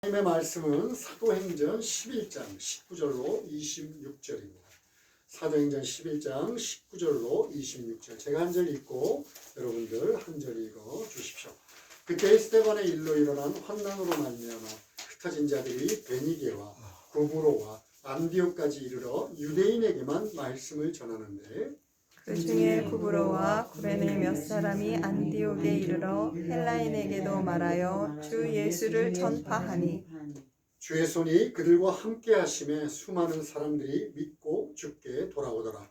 하나님의 말씀은 사도행전 11장 19절로 26절입니다. 사도행전 11장 19절로 26절. 제가 한 절 읽고 여러분들 한 절 읽어 주십시오. 그때 스데반의 일로 일어난 환난으로 말미암아 흩어진 자들이 베니게와 구브로와 안디옥까지 이르러 유대인에게만 말씀을 전하는데, 그 중에 구브로와 구레네 몇 사람이 안디옥에 이르러 헬라인에게도 말하여 주 예수를 전파하니, 주의 손이 그들과 함께 하심에 수많은 사람들이 믿고 주께 돌아오더라.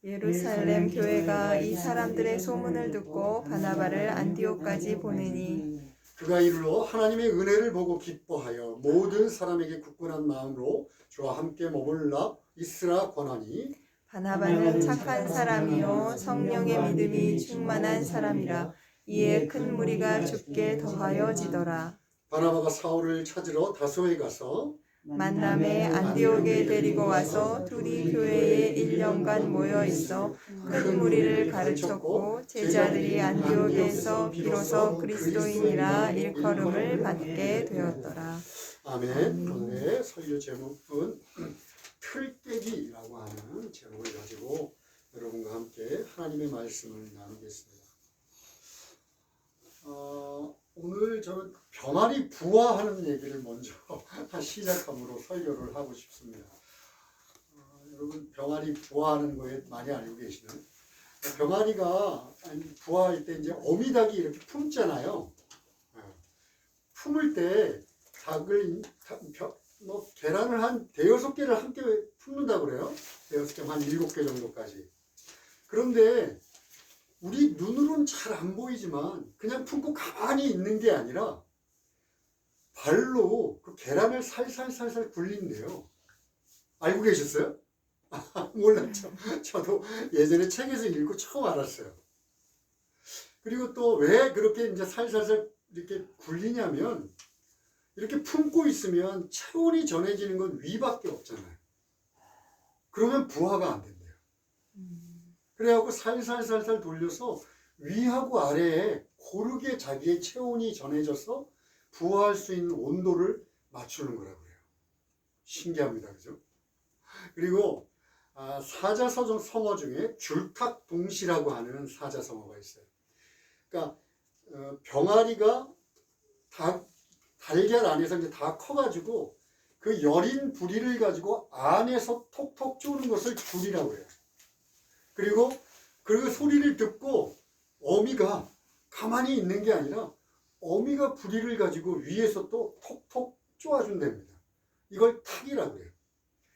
예루살렘 교회가 이 사람들의 소문을 듣고 바나바를 안디옥까지 보내니, 그가 이르러 하나님의 은혜를 보고 기뻐하여 모든 사람에게 굳건한 마음으로 주와 함께 머물라 있으라 권하니, 바나바는 착한 사람이요 성령의 믿음이 충만한 사람이라. 이에 큰 무리가 주께 더하여지더라. 바나바가 사울을 찾으러 다소에 가서 만남에 안디옥에 데리고 와서 둘이 교회에 1년간 모여 있어 큰 무리를 가르쳤고, 제자들이 안디옥에서 비로소 그리스도인이라 일컬음을 받게 되었더라. 아멘. 오늘의 설교 제목은 틀깨기라고 하는 제목을 가지고 여러분과 함께 하나님의 말씀을 나누겠습니다. 오늘 저는 병아리 부화하는 얘기를 먼저 시작함으로 설교를 하고 싶습니다. 여러분 병아리 부화하는 거에 많이 알고 계시나요? 병아리가 부화할 때 이제 어미닭이 이렇게 품잖아요. 품을 때 계란을 한 대여섯 개를 함께 품는다고 그래요. 대여섯 개, 한 7개 정도까지. 그런데 우리 눈으로는 잘 안 보이지만 그냥 품고 가만히 있는 게 아니라 발로 그 계란을 살살살살 굴린대요. 알고 계셨어요? 몰랐죠. 저도 예전에 책에서 읽고 처음 알았어요. 그리고 또 왜 그렇게 이제 살살살 이렇게 굴리냐면, 이렇게 품고 있으면 체온이 전해지는 건 위밖에 없잖아요. 그러면 부화가 안 된대요. 그래갖고 살살살살 돌려서 위하고 아래에 고르게 자기의 체온이 전해져서 부화할 수 있는 온도를 맞추는 거라고 해요. 신기합니다. 그죠? 그리고 사자성어 중에 줄탁동시라고 하는 사자성어가 있어요. 그러니까 병아리가 달걀 안에서 이제 다 커가지고 그 여린 부리를 가지고 안에서 톡톡 쪼는 것을 줄이라고 해요. 그리고 그 소리를 듣고 어미가 가만히 있는 게 아니라 어미가 부리를 가지고 위에서 또 톡톡 쪼아준답니다. 이걸 탁이라고 해요.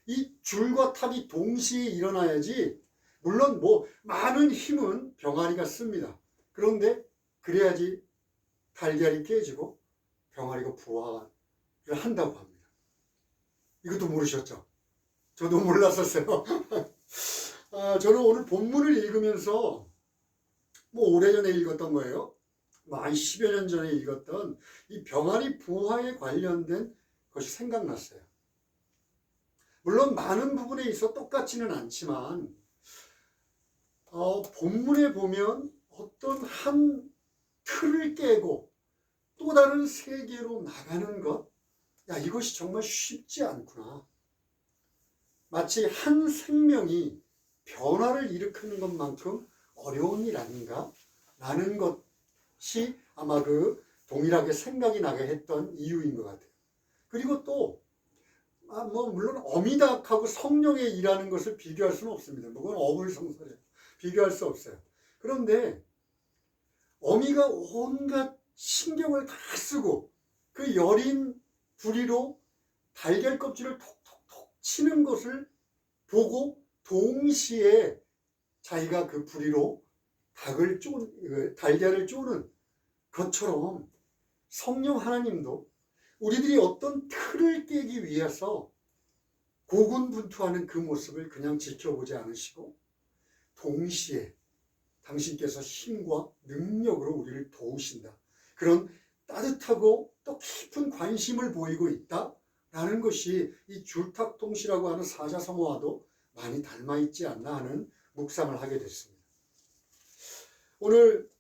이 줄과 탁이 동시에 일어나야지, 물론 많은 힘은 병아리가 씁니다. 그런데 그래야지 달걀이 깨지고 병아리가 부화를 한다고 합니다. 이것도 모르셨죠? 저도 몰랐었어요. 저는 오늘 본문을 읽으면서 오래전에 읽었던 거예요. 한 10여 년 전에 읽었던 이 병아리 부화에 관련된 것이 생각났어요. 물론 많은 부분에 있어 똑같지는 않지만 본문에 보면 어떤 한 틀을 깨고 또 다른 세계로 나가는 것, 이것이 정말 쉽지 않구나. 마치 한 생명이 변화를 일으키는 것만큼 어려운 일 아닌가? 라는 것이 아마 그 동일하게 생각이 나게 했던 이유인 것 같아요. 그리고 또 물론 어미닭하고 성령의 일하는 것을 비교할 수는 없습니다. 그건 어불성설이에요. 비교할 수 없어요. 그런데 어미가 온갖 신경을 다 쓰고 그 여린 부리로 달걀 껍질을 톡톡톡 치는 것을 보고 동시에 자기가 그 부리로 달걀을 쪼는 것처럼 성령 하나님도 우리들이 어떤 틀을 깨기 위해서 고군분투하는 그 모습을 그냥 지켜보지 않으시고 동시에 당신께서 힘과 능력으로 우리를 도우신다. 그런 따뜻하고 또 깊은 관심을 보이고 있다라는 것이 이 줄탁동시라고 하는 사자성어와도 많이 닮아있지 않나 하는 묵상을 하게 됐습니다. 오늘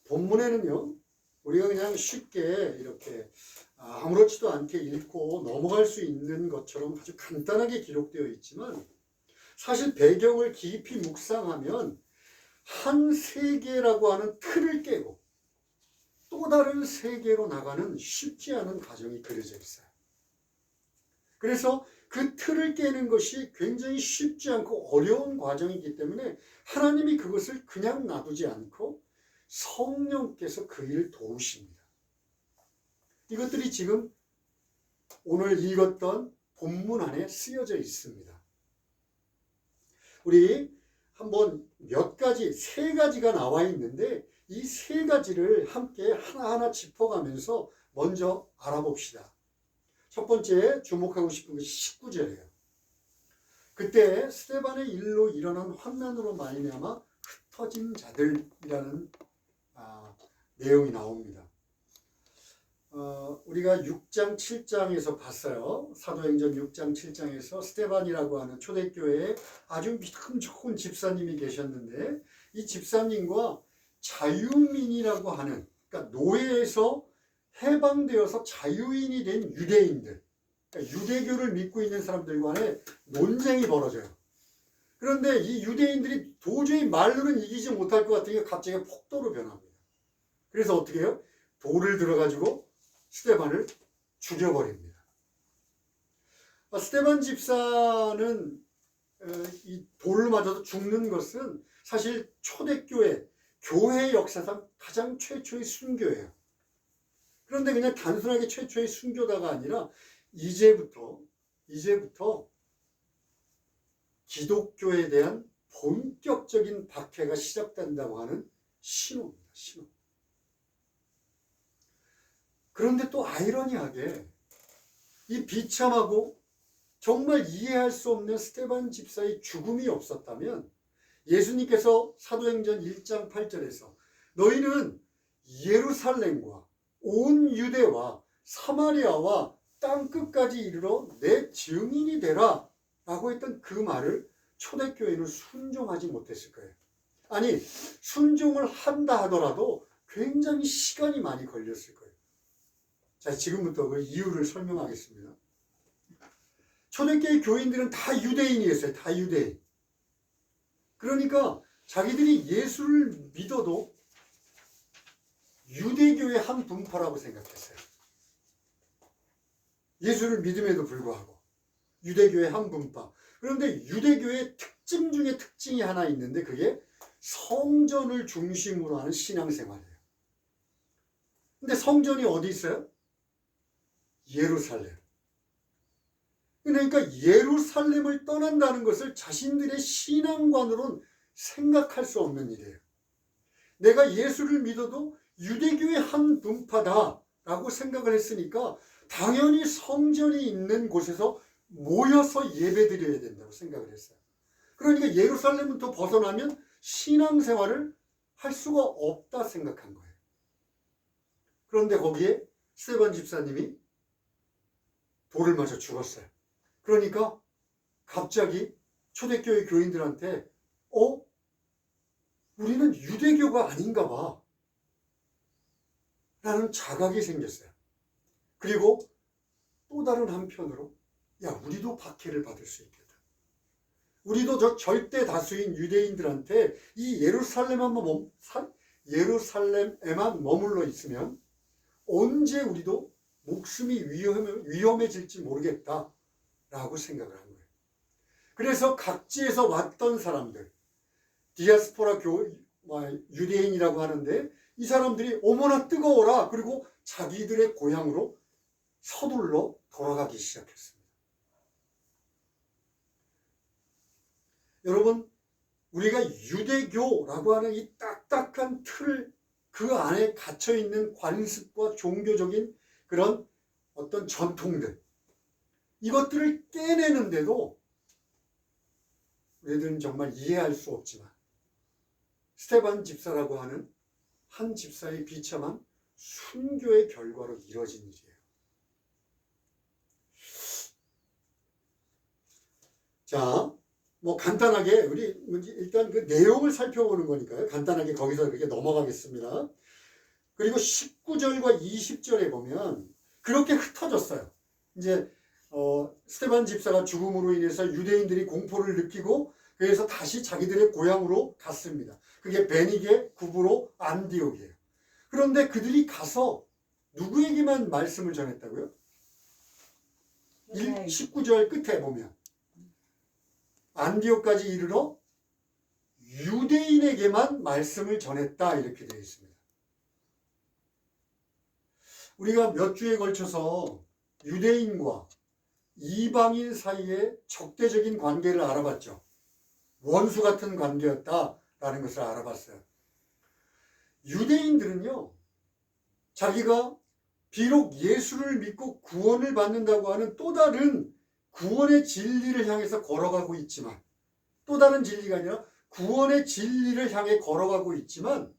본문에는요, 우리가 그냥 쉽게 이렇게 아무렇지도 않게 읽고 넘어갈 수 있는 것처럼 아주 간단하게 기록되어 있지만 사실 배경을 깊이 묵상하면 한 세계라고 하는 틀을 깨고 또 다른 세계로 나가는 쉽지 않은 과정이 그려져 있어요. 그래서 그 틀을 깨는 것이 굉장히 쉽지 않고 어려운 과정이기 때문에 하나님이 그것을 그냥 놔두지 않고 성령께서 그 일을 도우십니다. 이것들이 지금 오늘 읽었던 본문 안에 쓰여져 있습니다. 우리 한번 몇 가지, 세 가지가 나와 있는데 이 세 가지를 함께 하나하나 짚어가면서 먼저 알아봅시다. 첫 번째 주목하고 싶은 것이 19절이에요. 그때 스데반의 일로 일어난 환난으로 말미암아 흩어진 자들이라는 내용이 나옵니다. 우리가 6장 7장에서 봤어요. 사도행전 6장 7장에서 스데반이라고 하는 초대교회에 아주 믿음 좋은 집사님이 계셨는데 이 집사님과 자유민이라고 하는, 그러니까 노예에서 해방되어서 자유인이 된 유대인들, 그러니까 유대교를 믿고 있는 사람들 간에 논쟁이 벌어져요. 그런데 이 유대인들이 도저히 말로는 이기지 못할 것 같으니까 갑자기 폭도로 변합니다. 그래서 어떻게 해요? 돌을 들어가지고 스데반을 죽여버립니다. 스데반 집사는 이 돌로 맞아서 죽는 것은 사실 초대교회, 교회 역사상 가장 최초의 순교예요. 그런데 그냥 단순하게 최초의 순교다가 아니라 이제부터 기독교에 대한 본격적인 박해가 시작된다고 하는 신호입니다. 신호. 그런데 또 아이러니하게 이 비참하고 정말 이해할 수 없는 스데반 집사의 죽음이 없었다면 예수님께서 사도행전 1장 8절에서 너희는 예루살렘과 온 유대와 사마리아와 땅끝까지 이르러 내 증인이 되라 라고 했던 그 말을 초대교회는 순종하지 못했을 거예요. 아니, 순종을 한다 하더라도 굉장히 시간이 많이 걸렸을 거예요. 자, 지금부터 그 이유를 설명하겠습니다. 초대교회 교인들은 다 유대인이었어요. 다 유대인. 그러니까 자기들이 예수를 믿어도 유대교의 한 분파라고 생각했어요. 예수를 믿음에도 불구하고 유대교의 한 분파. 그런데 유대교의 특징 중에 특징이 하나 있는데 그게 성전을 중심으로 하는 신앙생활이에요. 근데 성전이 어디 있어요? 예루살렘. 그러니까 예루살렘을 떠난다는 것을 자신들의 신앙관으로는 생각할 수 없는 일이에요. 내가 예수를 믿어도 유대교의 한 분파다라고 생각을 했으니까 당연히 성전이 있는 곳에서 모여서 예배드려야 된다고 생각을 했어요. 그러니까 예루살렘부터 벗어나면 신앙생활을 할 수가 없다 생각한 거예요. 그런데 거기에 스데반 집사님이 돌을 맞아 죽었어요. 그러니까 갑자기 초대교회 교인들한테 우리는 유대교가 아닌가 봐 라는 자각이 생겼어요. 그리고 또 다른 한편으로 우리도 박해를 받을 수 있겠다. 우리도 저 절대 다수인 유대인들한테 이 예루살렘에만 머물러 있으면 언제 우리도 목숨이 위험해질지 모르겠다 라고 생각을 한 거예요. 그래서 각지에서 왔던 사람들, 디아스포라 유대인이라고 하는데 이 사람들이 어머나 뜨거워라 그리고 자기들의 고향으로 서둘러 돌아가기 시작했습니다. 여러분, 우리가 유대교라고 하는 이 딱딱한 틀 그 안에 갇혀있는 관습과 종교적인 그런 어떤 전통들, 이것들을 깨내는데도 우리들은 정말 이해할 수 없지만 스데반 집사라고 하는 한 집사의 비참한 순교의 결과로 이뤄진 일이에요. 자, 간단하게 우리 일단 그 내용을 살펴보는 거니까요. 간단하게 거기서 그렇게 넘어가겠습니다. 그리고 19절과 20절에 보면 그렇게 흩어졌어요. 이제 스데반 집사가 죽음으로 인해서 유대인들이 공포를 느끼고 그래서 다시 자기들의 고향으로 갔습니다. 그게 베니게, 구브로, 안디옥이에요. 그런데 그들이 가서 누구에게만 말씀을 전했다고요? 19절 끝에 보면 안디옥까지 이르러 유대인에게만 말씀을 전했다 이렇게 되어 있습니다. 우리가 몇 주에 걸쳐서 유대인과 이방인 사이의 적대적인 관계를 알아봤죠. 원수 같은 관계였다라는 것을 알아봤어요. 유대인들은요, 자기가 비록 예수를 믿고 구원을 받는다고 하는 또 다른 구원의 진리를 향해서 걸어가고 있지만, 또 다른 진리가 아니라 구원의 진리를 향해 걸어가고 있지만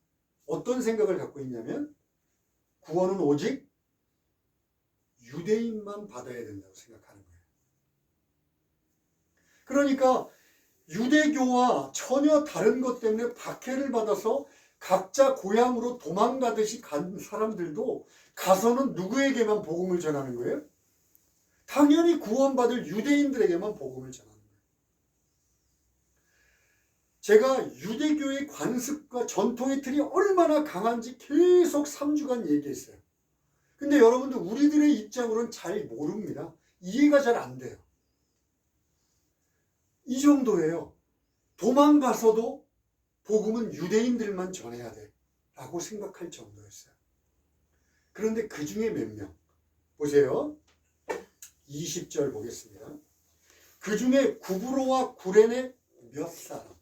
어떤 생각을 갖고 있냐면 구원은 오직 유대인만 받아야 된다고 생각하는 거예요. 그러니까 유대교와 전혀 다른 것 때문에 박해를 받아서 각자 고향으로 도망가듯이 간 사람들도 가서는 누구에게만 복음을 전하는 거예요? 당연히 구원받을 유대인들에게만 복음을 전하는 거예요. 제가 유대교의 관습과 전통의 틀이 얼마나 강한지 계속 3주간 얘기했어요. 근데 여러분들 우리들의 입장으로는 잘 모릅니다. 이해가 잘 안 돼요. 이 정도예요. 도망가서도 복음은 유대인들만 전해야 돼 라고 생각할 정도였어요. 그런데 그 중에 몇 명 보세요. 20절 보겠습니다. 그 중에 구브로와 구레네 몇 사람.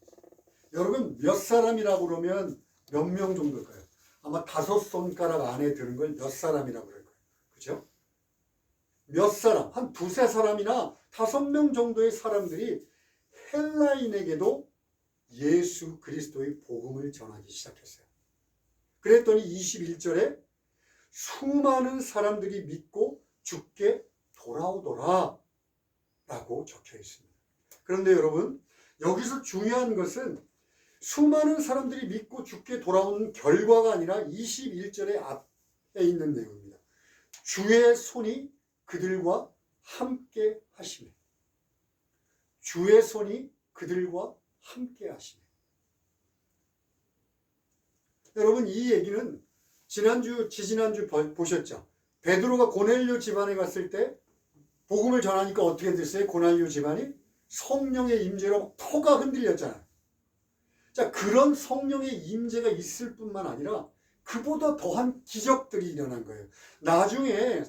여러분 몇 사람이라고 그러면 몇 명 정도일까요? 아마 5손가락 안에 드는 걸 몇 사람이라고 그럴 거예요. 그죠? 몇 사람, 한 2-3사람이나 5명 정도의 사람들이 헬라인에게도 예수 그리스도의 복음을 전하기 시작했어요. 그랬더니 21절에 수많은 사람들이 믿고 죽게 돌아오더라 라고 적혀 있습니다. 그런데 여러분 여기서 중요한 것은 수많은 사람들이 믿고 죽게 돌아오는 결과가 아니라 21절의 앞에 있는 내용입니다. 주의 손이 그들과 함께 하시네. 주의 손이 그들과 함께 하시네. 여러분 이 얘기는 지지난주 보셨죠? 베드로가 고넬료 집안에 갔을 때 복음을 전하니까 어떻게 됐어요? 고넬료 집안이 성령의 임재로 터가 흔들렸잖아요. 자, 그런 성령의 임재가 있을 뿐만 아니라 그보다 더한 기적들이 일어난 거예요. 나중에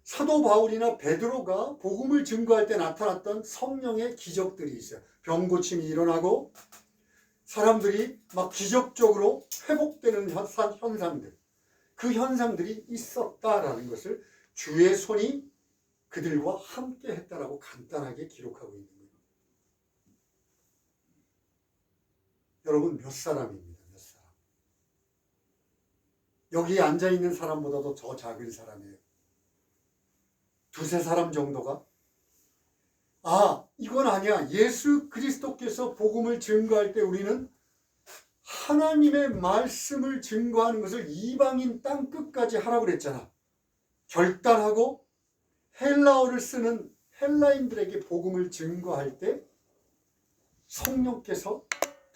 사도 바울이나 베드로가 복음을 증거할 때 나타났던 성령의 기적들이 있어요. 병 고침이 일어나고 사람들이 막 기적적으로 회복되는 현상들, 그 현상들이 있었다라는 것을 주의 손이 그들과 함께 했다라고 간단하게 기록하고 있는 거예요. 여러분 몇 사람입니다. 몇 사람. 여기 앉아있는 사람보다도 더 작은 사람이에요. 2-3사람 정도가 이건 아니야. 예수 그리스도께서 복음을 증거할 때 우리는 하나님의 말씀을 증거하는 것을 이방인 땅끝까지 하라고 그랬잖아. 결단하고 헬라어를 쓰는 헬라인들에게 복음을 증거할 때 성령께서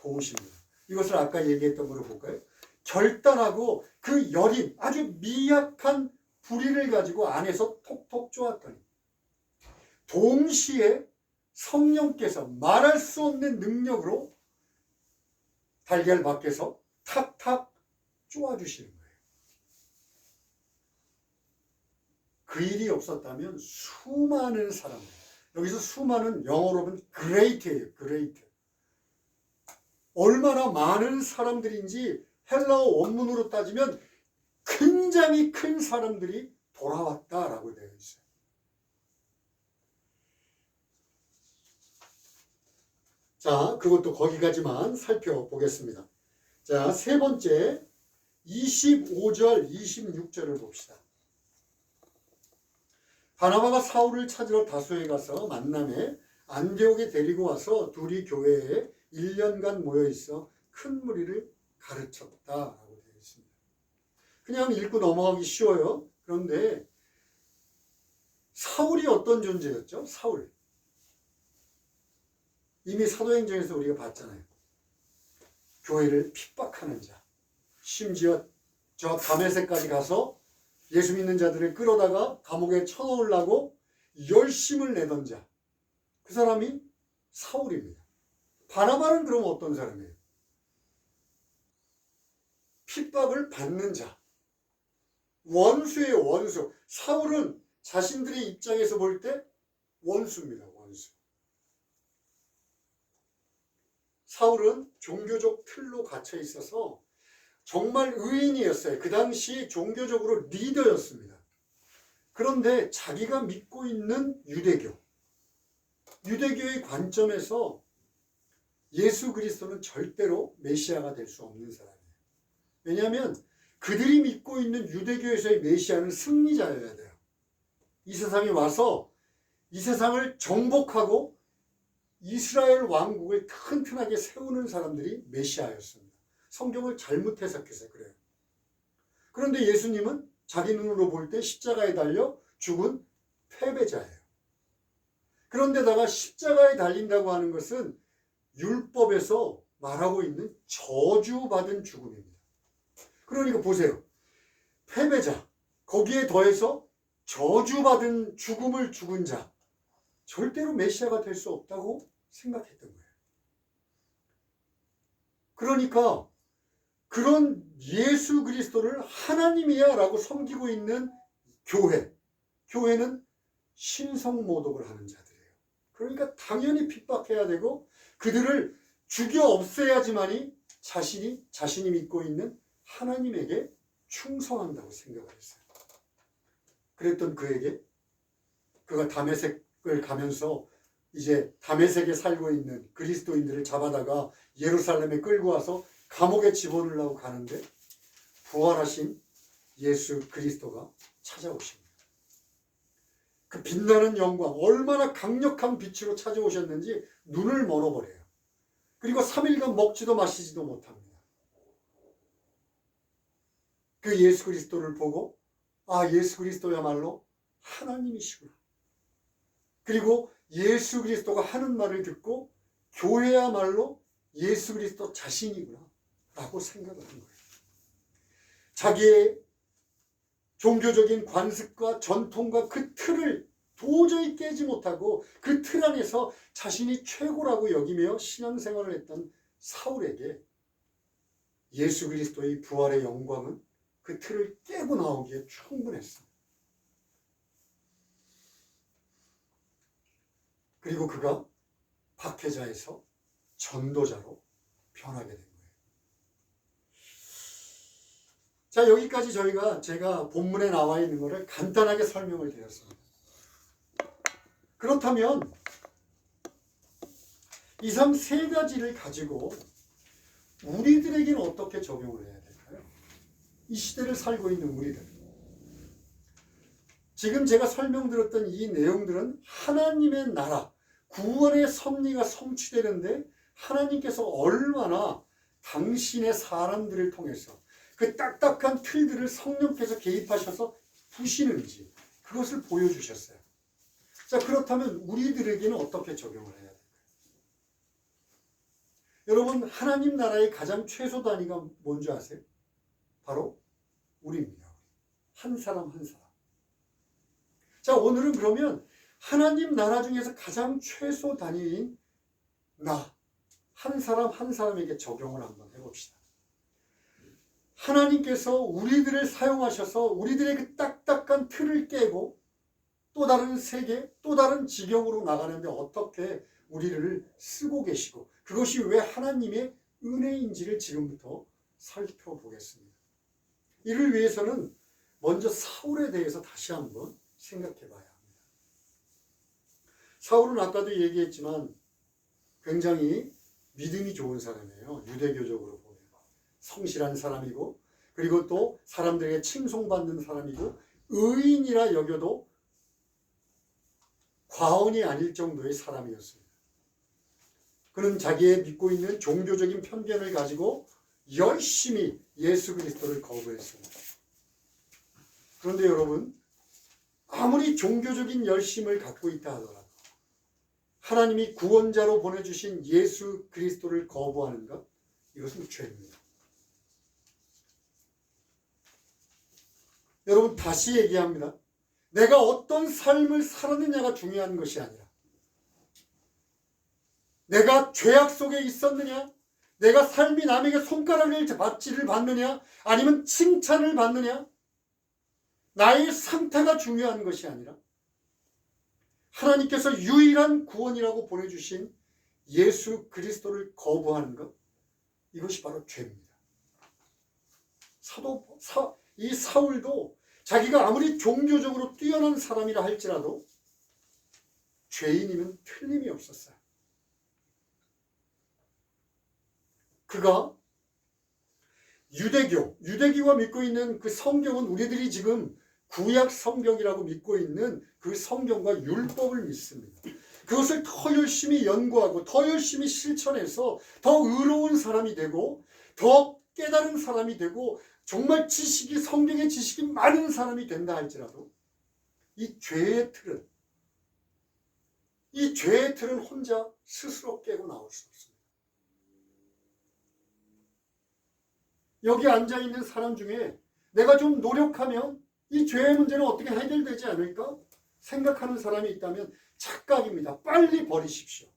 도우십니다. 이것을 아까 얘기했던 걸로 볼까요? 결단하고 그 여린 아주 미약한 불의를 가지고 안에서 톡톡 쪼았더니 동시에 성령께서 말할 수 없는 능력으로 달걀 밖에서 탁탁 쪼아주시는 거예요. 그 일이 없었다면 수많은 사람들, 여기서 수많은 영어로 보면 great예요. great. 얼마나 많은 사람들인지 헬라어 원문으로 따지면 굉장히 큰 사람들이 돌아왔다라고 되어 있어요. 자, 그것도 거기까지만 살펴보겠습니다. 자, 세 번째 25절, 26절을 봅시다. 바나바가 사울을 찾으러 다소에 가서 만남에 안디옥에 데리고 와서 둘이 교회에 1년간 모여 있어 큰 무리를 가르쳤다라고 되어 있습니다. 그냥 읽고 넘어가기 쉬워요. 그런데 사울이 어떤 존재였죠? 사울. 이미 사도행전에서 우리가 봤잖아요. 교회를 핍박하는 자. 심지어 저 다메섹까지 가서 예수 믿는 자들을 끌어다가 감옥에 쳐넣으려고 열심을 내던 자. 그 사람이 사울입니다. 바나바는 그럼 어떤 사람이에요? 핍박을 받는 자. 원수예요, 원수. 사울은 자신들의 입장에서 볼 때 원수입니다, 원수. 사울은 종교적 틀로 갇혀 있어서 정말 의인이었어요. 그 당시 종교적으로 리더였습니다. 그런데 자기가 믿고 있는 유대교의 관점에서 예수 그리스도는 절대로 메시아가 될 수 없는 사람이에요. 왜냐하면 그들이 믿고 있는 유대교에서의 메시아는 승리자여야 돼요. 이 세상에 와서 이 세상을 정복하고 이스라엘 왕국을 튼튼하게 세우는 사람들이 메시아였습니다. 성경을 잘못 해석해서 그래요. 그런데 예수님은 자기 눈으로 볼 때 십자가에 달려 죽은 패배자예요. 그런데다가 십자가에 달린다고 하는 것은 율법에서 말하고 있는 저주받은 죽음입니다. 그러니까 보세요. 패배자, 거기에 더해서 저주받은 죽음을 죽은 자, 절대로 메시아가 될 수 없다고 생각했던 거예요. 그러니까 그런 예수 그리스도를 하나님이야 라고 섬기고 있는 교회는 신성모독을 하는 자들이에요. 그러니까 당연히 핍박해야 되고 그들을 죽여 없애야지만이 자신이 믿고 있는 하나님에게 충성한다고 생각을 했어요. 그랬던 그에게 그가 다메섹을 가면서 이제 다메섹에 살고 있는 그리스도인들을 잡아다가 예루살렘에 끌고 와서 감옥에 집어넣으려고 가는데 부활하신 예수 그리스도가 찾아오십니다. 그 빛나는 영광, 얼마나 강력한 빛으로 찾아오셨는지 눈을 멀어버려요. 그리고 3일간 먹지도 마시지도 못합니다. 그 예수 그리스도를 보고 예수 그리스도야말로 하나님이시구나. 그리고 예수 그리스도가 하는 말을 듣고 교회야말로 예수 그리스도 자신이구나 라고 생각을 한 거예요. 자기의 종교적인 관습과 전통과 그 틀을 도저히 깨지 못하고 그 틀 안에서 자신이 최고라고 여기며 신앙생활을 했던 사울에게 예수 그리스도의 부활의 영광은 그 틀을 깨고 나오기에 충분했어. 그리고 그가 박해자에서 전도자로 변하게 된 거예요. 자, 여기까지 제가 본문에 나와 있는 것을 간단하게 설명을 드렸습니다. 그렇다면 이 삶 세 가지를 가지고 우리들에게는 어떻게 적용을 해야 될까요? 이 시대를 살고 있는 우리들. 지금 제가 설명드렸던 이 내용들은 하나님의 나라, 구원의 섭리가 성취되는데 하나님께서 얼마나 당신의 사람들을 통해서 그 딱딱한 틀들을 성령께서 개입하셔서 부시는지 그것을 보여주셨어요. 자, 그렇다면 우리들에게는 어떻게 적용을 해야 될까요? 여러분, 하나님 나라의 가장 최소 단위가 뭔지 아세요? 바로 우리입니다. 한 사람 한 사람. 자, 오늘은 그러면 하나님 나라 중에서 가장 최소 단위인 나, 한 사람 한 사람에게 적용을 한번 해봅시다. 하나님께서 우리들을 사용하셔서 우리들의 그 딱딱한 틀을 깨고 또 다른 세계, 또 다른 지경으로 나가는데 어떻게 우리를 쓰고 계시고 그것이 왜 하나님의 은혜인지를 지금부터 살펴보겠습니다. 이를 위해서는 먼저 사울에 대해서 다시 한번 생각해 봐야 합니다. 사울은 아까도 얘기했지만 굉장히 믿음이 좋은 사람이에요. 유대교적으로 보면. 성실한 사람이고 그리고 또 사람들에게 칭송받는 사람이고 의인이라 여겨도 과언이 아닐 정도의 사람이었습니다. 그는 자기의 믿고 있는 종교적인 편견을 가지고 열심히 예수 그리스도를 거부했습니다. 그런데 여러분, 아무리 종교적인 열심을 갖고 있다 하더라도 하나님이 구원자로 보내주신 예수 그리스도를 거부하는 것, 이것은 죄입니다. 여러분, 다시 얘기합니다. 내가 어떤 삶을 살았느냐가 중요한 것이 아니라 내가 죄악 속에 있었느냐, 내가 삶이 남에게 손가락을 받지를 받느냐, 아니면 칭찬을 받느냐, 나의 상태가 중요한 것이 아니라 하나님께서 유일한 구원이라고 보내주신 예수 그리스도를 거부하는 것, 이것이 바로 죄입니다. 이 사울도 자기가 아무리 종교적으로 뛰어난 사람이라 할지라도 죄인이면 틀림이 없었어요. 그가 유대교가 믿고 있는 그 성경은 우리들이 지금 구약 성경이라고 믿고 있는 그 성경과 율법을 믿습니다. 그것을 더 열심히 연구하고 더 열심히 실천해서 더 의로운 사람이 되고 더 깨달은 사람이 되고 정말 성경의 지식이 많은 사람이 된다 할지라도 이 죄의 틀은 혼자 스스로 깨고 나올 수 없습니다. 여기 앉아있는 사람 중에 내가 좀 노력하면 이 죄의 문제는 어떻게 해결되지 않을까 생각하는 사람이 있다면 착각입니다. 빨리 버리십시오.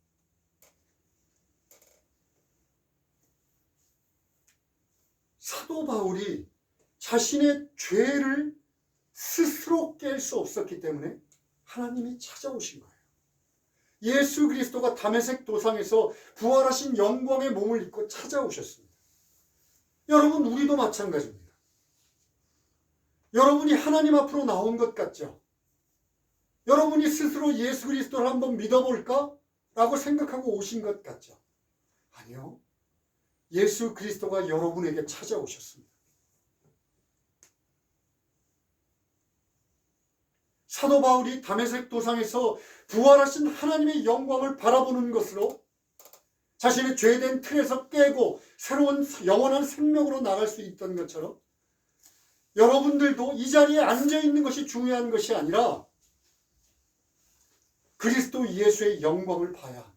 사도 바울이 자신의 죄를 스스로 깰 수 없었기 때문에 하나님이 찾아오신 거예요. 예수 그리스도가 다메섹 도상에서 부활하신 영광의 몸을 입고 찾아오셨습니다. 여러분, 우리도 마찬가지입니다. 여러분이 하나님 앞으로 나온 것 같죠? 여러분이 스스로 예수 그리스도를 한번 믿어볼까? 라고 생각하고 오신 것 같죠? 아니요. 예수 그리스도가 여러분에게 찾아오셨습니다. 사도 바울이 다메섹 도상에서 부활하신 하나님의 영광을 바라보는 것으로 자신의 죄된 틀에서 깨고 새로운 영원한 생명으로 나갈 수 있던 것처럼 여러분들도 이 자리에 앉아있는 것이 중요한 것이 아니라 그리스도 예수의 영광을 봐야 합니다.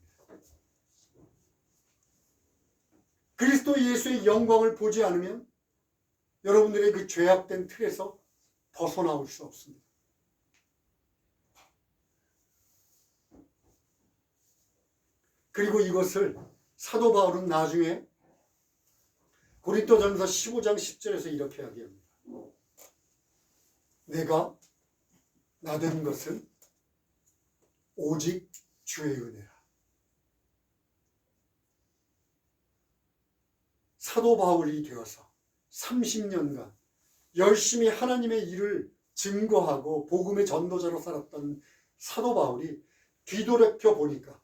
그리스도 예수의 영광을 보지 않으면 여러분들의 그 죄악된 틀에서 벗어나올 수 없습니다. 그리고 이것을 사도 바울은 나중에 고린도전서 15장 10절에서 이렇게 이야기합니다. 내가 나된 것은 오직 주의 은혜라. 사도 바울이 되어서 30년간 열심히 하나님의 일을 증거하고 복음의 전도자로 살았던 사도 바울이 뒤돌아켜 보니까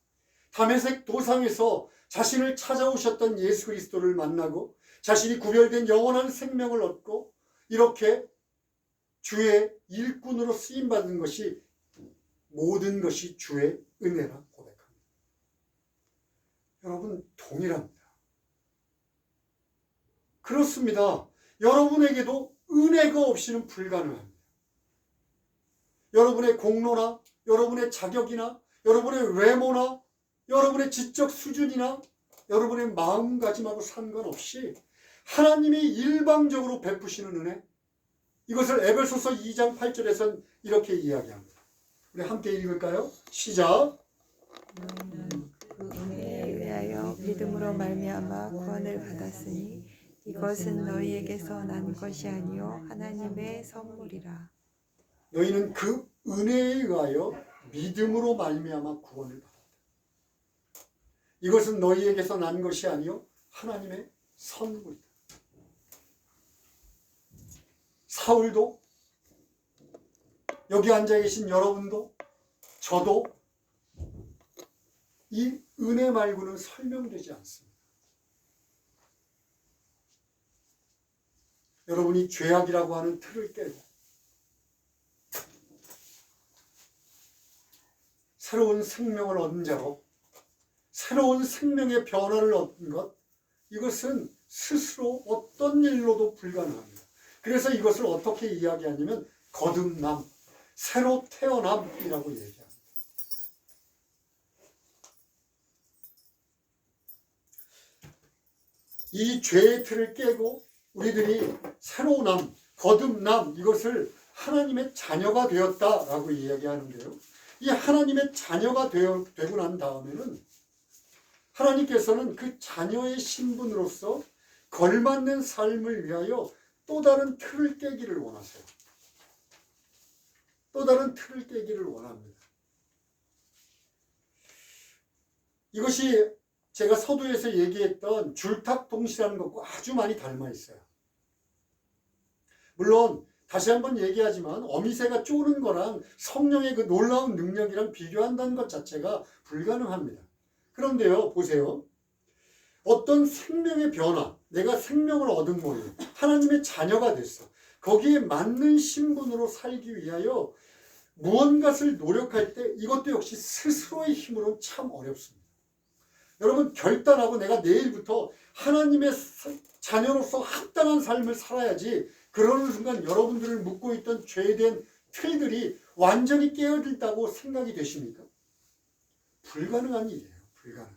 다메섹 도상에서 자신을 찾아오셨던 예수 그리스도를 만나고 자신이 구별된 영원한 생명을 얻고 이렇게 주의 일꾼으로 쓰임받은 것이 모든 것이 주의 은혜라 고백합니다. 여러분, 동일합니다. 그렇습니다. 여러분에게도 은혜가 없이는 불가능합니다. 여러분의 공로나 여러분의 자격이나 여러분의 외모나 여러분의 지적 수준이나 여러분의 마음가짐하고 상관없이 하나님이 일방적으로 베푸시는 은혜, 이것을 에베소서 2장 8절에서는 이렇게 이야기합니다. 우리 함께 읽을까요? 시작. 너희는 그 은혜에 의하여 믿음으로 말미암아 구원을 받았으니 이것은 너희에게서 난 것이 아니요 하나님의 선물이라. 너희는 그 은혜에 의하여 믿음으로 말미암아 구원을 받았다. 이것은 너희에게서 난 것이 아니요 하나님의 선물이다. 사울도, 여기 앉아 계신 여러분도, 저도 이 은혜 말고는 설명되지 않습니다. 여러분이 죄악이라고 하는 틀을 깨고 새로운 생명을 얻은 자로 새로운 생명의 변화를 얻은 것, 이것은 스스로 어떤 일로도 불가능합니다. 그래서 이것을 어떻게 이야기하냐면 거듭남, 새로 태어남이라고 얘기합니다. 이 죄의 틀을 깨고 우리들이 새로 남, 거듭남, 이것을 하나님의 자녀가 되었다라고 이야기하는데요. 이 하나님의 자녀가 되고 난 다음에는 하나님께서는 그 자녀의 신분으로서 걸맞는 삶을 위하여 또 다른 틀을 깨기를 원하세요. 또 다른 틀을 깨기를 원합니다. 이것이 제가 서두에서 얘기했던 줄탁동시라는 것과 아주 많이 닮아 있어요. 물론 다시 한번 얘기하지만 어미새가 쪼는 거랑 성령의 그 놀라운 능력이랑 비교한다는 것 자체가 불가능합니다. 그런데요, 보세요. 어떤 생명의 변화, 내가 생명을 얻은 모임, 하나님의 자녀가 됐어. 거기에 맞는 신분으로 살기 위하여 무언가를 노력할 때 이것도 역시 스스로의 힘으로는 참 어렵습니다. 여러분, 결단하고 내가 내일부터 하나님의 자녀로서 합당한 삶을 살아야지, 그러는 순간 여러분들을 묶고 있던 죄에 대한 틀들이 완전히 깨어들다고 생각이 되십니까? 불가능한 일이에요. 불가능한.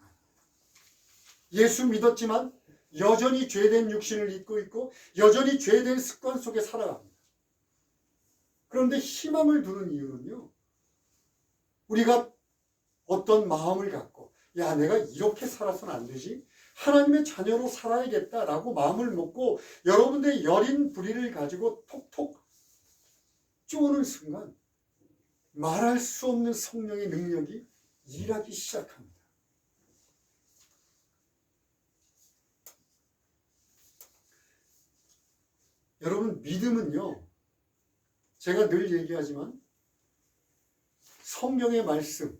예수 믿었지만 여전히 죄된 육신을 입고 있고 여전히 죄된 습관 속에 살아갑니다. 그런데 희망을 두는 이유는요, 우리가 어떤 마음을 갖고 야, 내가 이렇게 살아서는 안 되지, 하나님의 자녀로 살아야겠다라고 마음을 먹고 여러분들의 여린 불의를 가지고 톡톡 쪼는 순간 말할 수 없는 성령의 능력이 일하기 시작합니다. 여러분, 믿음은요, 제가 늘 얘기하지만 성경의 말씀,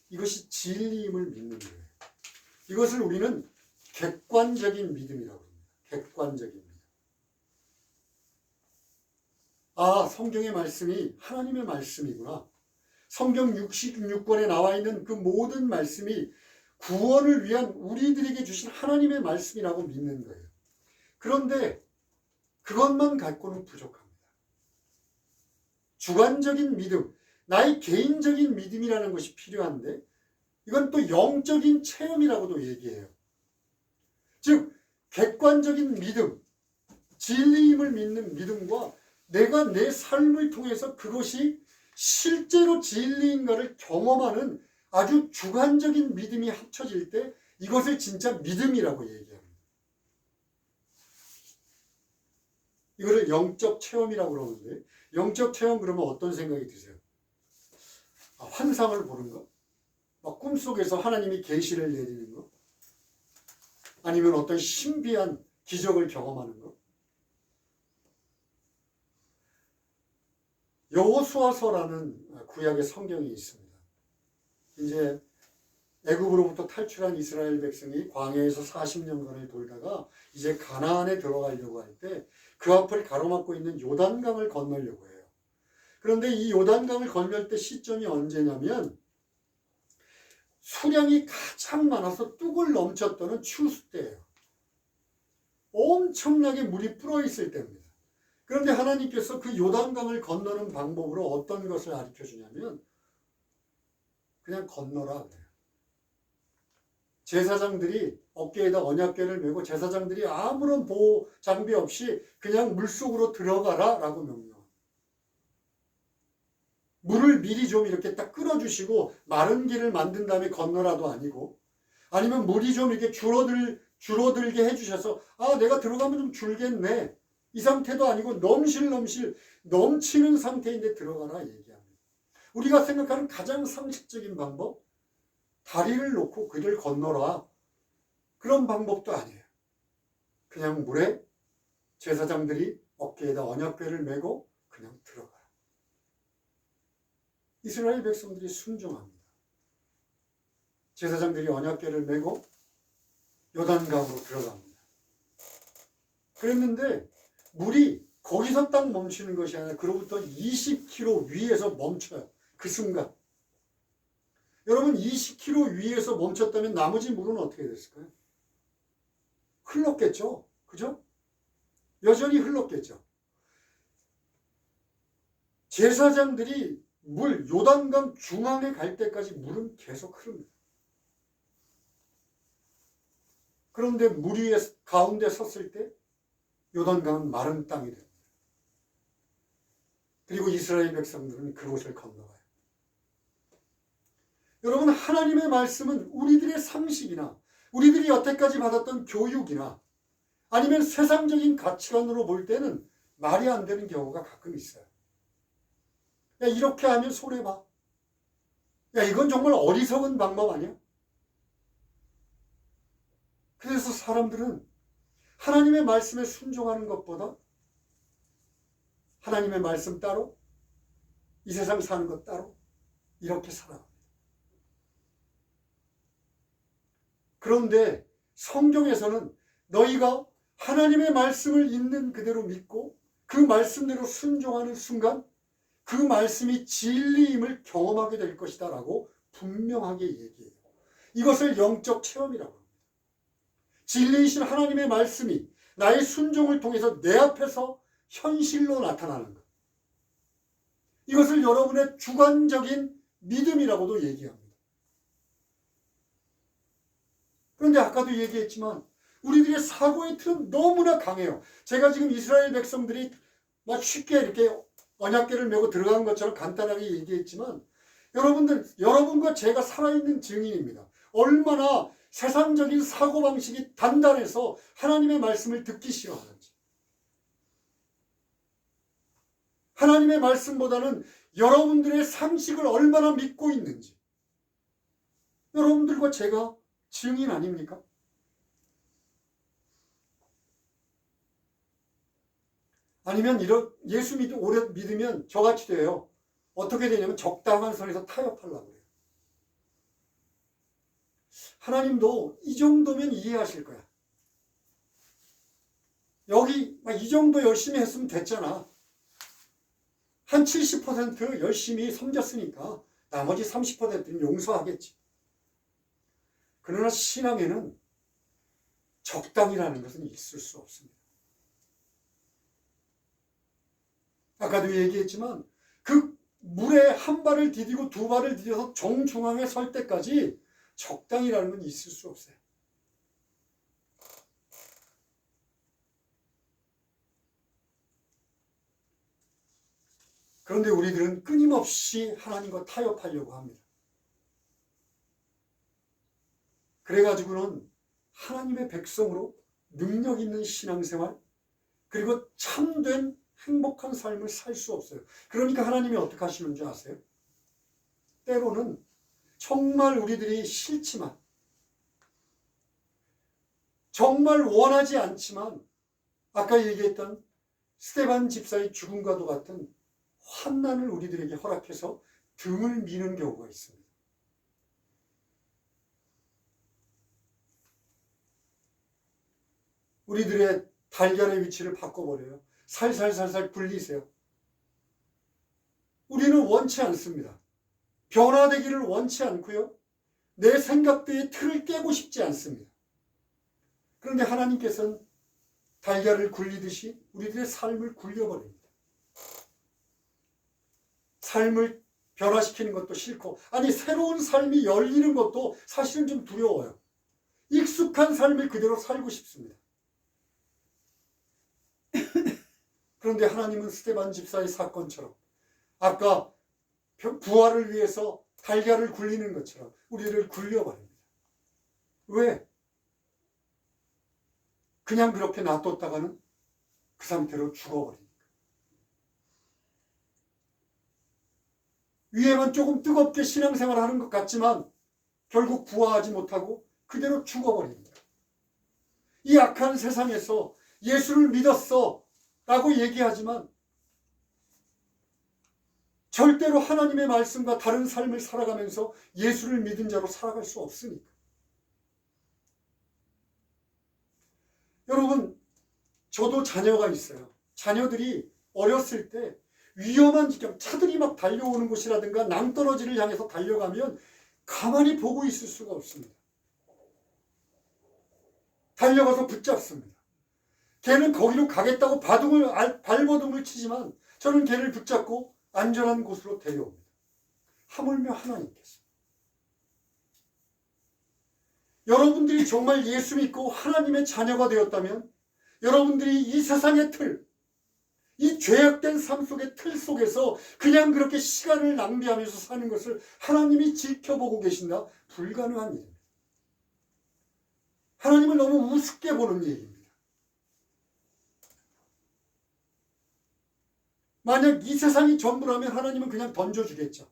이것이 진리임을 믿는 거예요. 이것을 우리는 객관적인 믿음이라고 합니다. 객관적인 믿음. 아, 성경의 말씀이 하나님의 말씀이구나. 성경 66권에 나와 있는 그 모든 말씀이 구원을 위한 우리들에게 주신 하나님의 말씀이라고 믿는 거예요. 그런데 그것만 갖고는 부족합니다. 주관적인 믿음, 나의 개인적인 믿음이라는 것이 필요한데 이건 또 영적인 체험이라고도 얘기해요. 즉 객관적인 믿음, 진리임을 믿는 믿음과 내가 내 삶을 통해서 그것이 실제로 진리인가를 경험하는 아주 주관적인 믿음이 합쳐질 때 이것을 진짜 믿음이라고 얘기합니다. 이거를 영적 체험이라고 그러는데, 영적 체험 그러면 어떤 생각이 드세요? 아, 환상을 보는 거? 막 꿈속에서 하나님이 계시를 내리는 거? 아니면 어떤 신비한 기적을 경험하는 거? 여호수아서라는 구약의 성경이 있습니다. 이제 애굽으로부터 탈출한 이스라엘 백성이 광야에서 40년간을 돌다가 이제 가나안에 들어가려고 할 때 그 앞을 가로막고 있는 요단강을 건너려고 해요. 그런데 이 요단강을 건널 때 시점이 언제냐면 수량이 가장 많아서 뚝을 넘쳤던 추수 때예요. 엄청나게 물이 불어 있을 때입니다. 그런데 하나님께서 그 요단강을 건너는 방법으로 어떤 것을 가르쳐 주냐면 그냥 건너라 그래요. 제사장들이 어깨에다 언약궤를 메고 제사장들이 아무런 보호 장비 없이 그냥 물속으로 들어가라 라고 명령합니다. 물을 미리 좀 이렇게 딱 끌어주시고 마른 길을 만든 다음에 건너라도 아니고, 아니면 물이 좀 이렇게 줄어들게 해주셔서 아, 내가 들어가면 좀 줄겠네, 이 상태도 아니고 넘치는 상태인데 들어가라 얘기합니다. 우리가 생각하는 가장 상식적인 방법, 다리를 놓고 그를 건너라, 그런 방법도 아니에요. 그냥 물에 제사장들이 어깨에다 언약궤를 메고 그냥 들어가요. 이스라엘 백성들이 순종합니다. 제사장들이 언약궤를 메고 요단강으로 들어갑니다. 그랬는데 물이 거기서 딱 멈추는 것이 아니라 그로부터 20km 위에서 멈춰요. 그 순간. 여러분, 20km 위에서 멈췄다면 나머지 물은 어떻게 됐을까요? 흘렀겠죠. 그죠? 여전히 흘렀겠죠. 제사장들이 요단강 중앙에 갈 때까지 물은 계속 흐릅니다. 그런데 물 위에 가운데 섰을 때 요단강은 마른 땅이 됩니다. 그리고 이스라엘 백성들은 그곳을 건너가요. 여러분, 하나님의 말씀은 우리들의 상식이나 우리들이 여태까지 받았던 교육이나 아니면 세상적인 가치관으로 볼 때는 말이 안 되는 경우가 가끔 있어요. 야, 이렇게 하면 손해봐. 야, 이건 정말 어리석은 방법 아니야? 그래서 사람들은 하나님의 말씀에 순종하는 것보다 하나님의 말씀 따로, 이 세상 사는 것 따로 이렇게 살아갑니다. 그런데 성경에서는 너희가 하나님의 말씀을 있는 그대로 믿고 그 말씀대로 순종하는 순간 그 말씀이 진리임을 경험하게 될 것이다 라고 분명하게 얘기해요. 이것을 영적 체험이라고 합니다. 진리이신 하나님의 말씀이 나의 순종을 통해서 내 앞에서 현실로 나타나는 것. 이것을 여러분의 주관적인 믿음이라고도 얘기합니다. 그런데 아까도 얘기했지만 우리들의 사고의 틀은 너무나 강해요. 제가 지금 이스라엘 백성들이 막 쉽게 이렇게 언약궤를 메고 들어간 것처럼 간단하게 얘기했지만 여러분과 제가 살아있는 증인입니다. 얼마나 세상적인 사고방식이 단단해서 하나님의 말씀을 듣기 싫어하는지. 하나님의 말씀보다는 여러분들의 상식을 얼마나 믿고 있는지. 여러분들과 제가 증인 아닙니까? 아니면 예수 오래 믿으면 저같이 돼요. 어떻게 되냐면 적당한 선에서 타협하려고 해요. 하나님도 이 정도면 이해하실 거야. 여기 이 정도 열심히 했으면 됐잖아. 한 70% 열심히 섬겼으니까 나머지 30%는 용서하겠지. 그러나 신앙에는 적당이라는 것은 있을 수 없습니다. 아까도 얘기했지만 그 물에 한 발을 디디고 두 발을 디뎌서 정중앙에 설 때까지 적당이라는 건 있을 수 없어요. 그런데 우리들은 끊임없이 하나님과 타협하려고 합니다. 그래가지고는 하나님의 백성으로 능력 있는 신앙생활 그리고 참된 행복한 삶을 살 수 없어요. 그러니까 하나님이 어떻게 하시는 줄 아세요? 때로는 정말 우리들이 싫지만 정말 원하지 않지만 아까 얘기했던 스데반 집사의 죽음과도 같은 환난을 우리들에게 허락해서 등을 미는 경우가 있습니다. 우리들의 달걀의 위치를 바꿔버려요. 살살살살 굴리세요. 우리는 원치 않습니다. 변화되기를 원치 않고요. 내 생각들의 틀을 깨고 싶지 않습니다. 그런데 하나님께서는 달걀을 굴리듯이 우리들의 삶을 굴려버립니다. 삶을 변화시키는 것도 싫고, 아니 새로운 삶이 열리는 것도 사실은 좀 두려워요. 익숙한 삶을 그대로 살고 싶습니다. 그런데 하나님은 스데반 집사의 사건처럼 아까 부활을 위해서 달걀을 굴리는 것처럼 우리를 굴려버립니다. 왜? 그냥 그렇게 놔뒀다가는 그 상태로 죽어버리니까. 위에만 조금 뜨겁게 신앙생활하는 것 같지만 결국 부화하지 못하고 그대로 죽어버립니다. 이 악한 세상에서 예수를 믿었어 라고 얘기하지만 절대로 하나님의 말씀과 다른 삶을 살아가면서 예수를 믿은 자로 살아갈 수 없으니까. 여러분, 저도 자녀가 있어요. 자녀들이 어렸을 때 위험한 지경, 차들이 막 달려오는 곳이라든가 낭떠러지를 향해서 달려가면 가만히 보고 있을 수가 없습니다. 달려가서 붙잡습니다. 걔는 거기로 가겠다고 발버둥을 치지만 저는 걔를 붙잡고 안전한 곳으로 데려옵니다. 하물며 하나님께서. 여러분들이 정말 예수 믿고 하나님의 자녀가 되었다면 여러분들이 이 세상의 틀, 이 죄악된 삶 속의 틀 속에서 그냥 그렇게 시간을 낭비하면서 사는 것을 하나님이 지켜보고 계신다? 불가능한 일입니다. 하나님을 너무 우습게 보는 얘기입니다. 만약 이 세상이 전부라면 하나님은 그냥 던져주겠죠.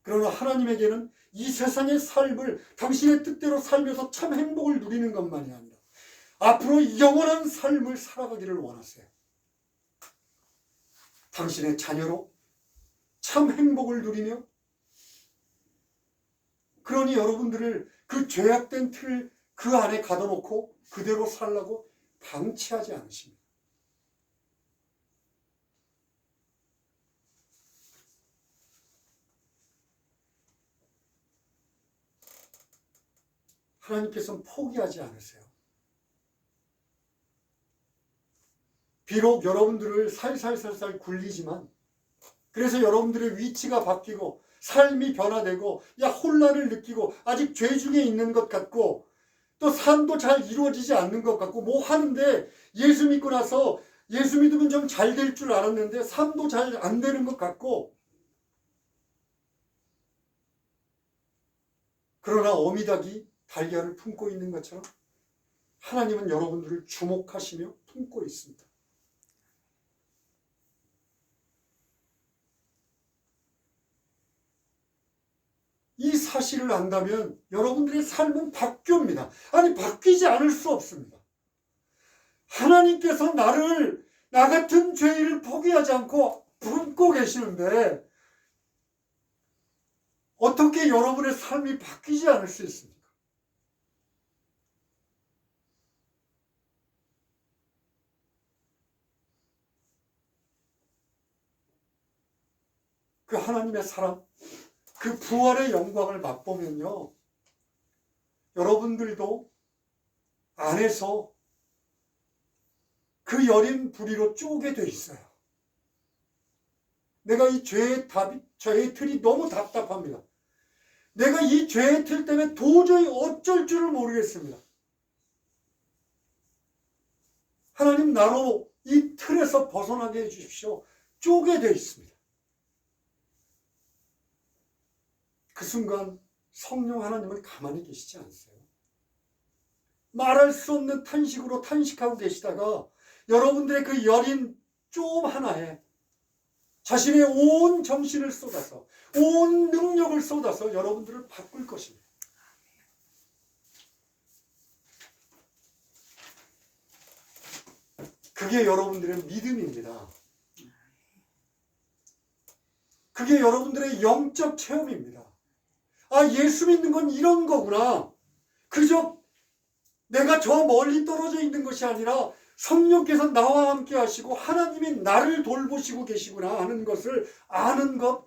그러나 하나님에게는 이 세상의 삶을 당신의 뜻대로 살면서 참 행복을 누리는 것만이 아니라 앞으로 영원한 삶을 살아가기를 원하세요. 당신의 자녀로 참 행복을 누리며, 그러니 여러분들을 그 죄악된 틀 그 안에 가둬놓고 그대로 살라고 방치하지 않으십니다. 하나님께서는 포기하지 않으세요. 비록 여러분들을 살살살살 굴리지만, 그래서 여러분들의 위치가 바뀌고 삶이 변화되고 혼란을 느끼고 아직 죄 중에 있는 것 같고 또 삶도 잘 이루어지지 않는 것 같고 뭐 하는데 예수 믿고 나서 예수 믿으면 좀 잘 될 줄 알았는데 삶도 잘 안 되는 것 같고, 그러나 어미닭이 달걀을 품고 있는 것처럼 하나님은 여러분들을 주목하시며 품고 있습니다. 이 사실을 안다면 여러분들의 삶은 바뀝니다. 아니, 바뀌지 않을 수 없습니다. 하나님께서 나 같은 죄인을 포기하지 않고 품고 계시는데 어떻게 여러분의 삶이 바뀌지 않을 수 있습니까? 그 하나님의 사랑, 그 부활의 영광을 맛보면요, 여러분들도 안에서 그 여린 부리로 쪼개 돼 있어요. 내가 이 죄의 틀이 너무 답답합니다. 내가 이 죄의 틀 때문에 도저히 어쩔 줄을 모르겠습니다. 하나님, 나로 이 틀에서 벗어나게 해주십시오. 쪼개 돼 있습니다. 그 순간 성령 하나님은 가만히 계시지 않으세요. 말할 수 없는 탄식으로 탄식하고 계시다가 여러분들의 그 여린 좀 하나에 자신의 온 정신을 쏟아서, 온 능력을 쏟아서 여러분들을 바꿀 것입니다. 그게 여러분들의 믿음입니다. 그게 여러분들의 영적 체험입니다. 아, 예수 믿는 건 이런 거구나. 그저 내가 저 멀리 떨어져 있는 것이 아니라 성령께서 나와 함께 하시고 하나님이 나를 돌보시고 계시구나 하는 것을 아는 것,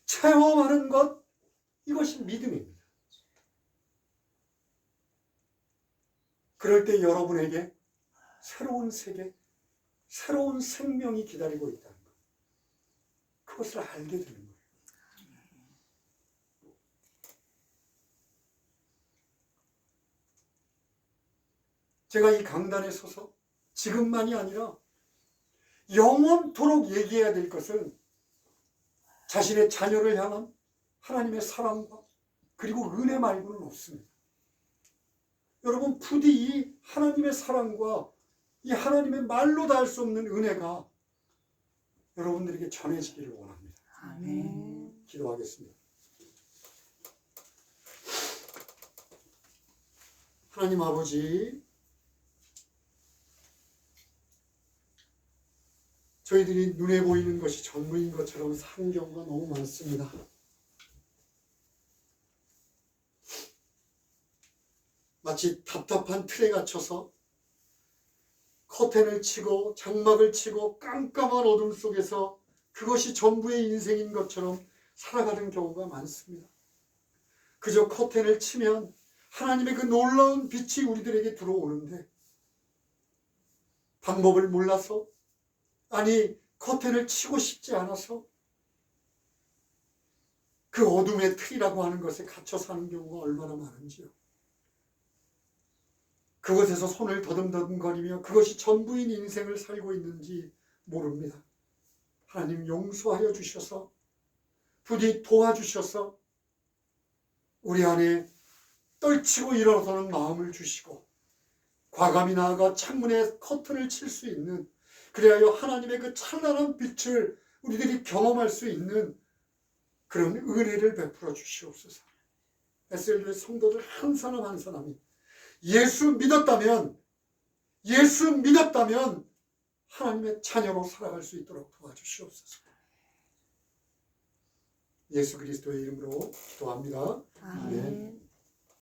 체험하는 것, 이것이 믿음입니다. 그럴 때 여러분에게 새로운 세계, 새로운 생명이 기다리고 있다는 것, 그것을 알게 되는 거예요. 제가 이 강단에 서서 지금만이 아니라 영원토록 얘기해야 될 것은 자신의 자녀를 향한 하나님의 사랑과 그리고 은혜 말고는 없습니다. 여러분, 부디 이 하나님의 사랑과 이 하나님의 말로 다 할 수 없는 은혜가 여러분들에게 전해지기를 원합니다. 아멘. 기도하겠습니다. 하나님 아버지, 저희들이 눈에 보이는 것이 전부인 것처럼 사는 경우가 너무 많습니다. 마치 답답한 틀에 갇혀서 커튼을 치고 장막을 치고 깜깜한 어둠 속에서 그것이 전부의 인생인 것처럼 살아가는 경우가 많습니다. 그저 커튼을 치면 하나님의 그 놀라운 빛이 우리들에게 들어오는데 방법을 몰라서, 아니 커튼을 치고 싶지 않아서 그 어둠의 틀이라고 하는 것에 갇혀 사는 경우가 얼마나 많은지요. 그것에서 손을 더듬더듬거리며 그것이 전부인 인생을 살고 있는지 모릅니다. 하나님 용서하여 주셔서 부디 도와주셔서 우리 안에 떨치고 일어서는 마음을 주시고 과감히 나아가 창문에 커튼을 칠 수 있는, 그리하여 하나님의 그 찬란한 빛을 우리들이 경험할 수 있는 그런 은혜를 베풀어 주시옵소서. SLB의 성도들 한 사람 한 사람이 예수 믿었다면 하나님의 자녀로 살아갈 수 있도록 도와주시옵소서. 예수 그리스도의 이름으로 기도합니다. 아멘.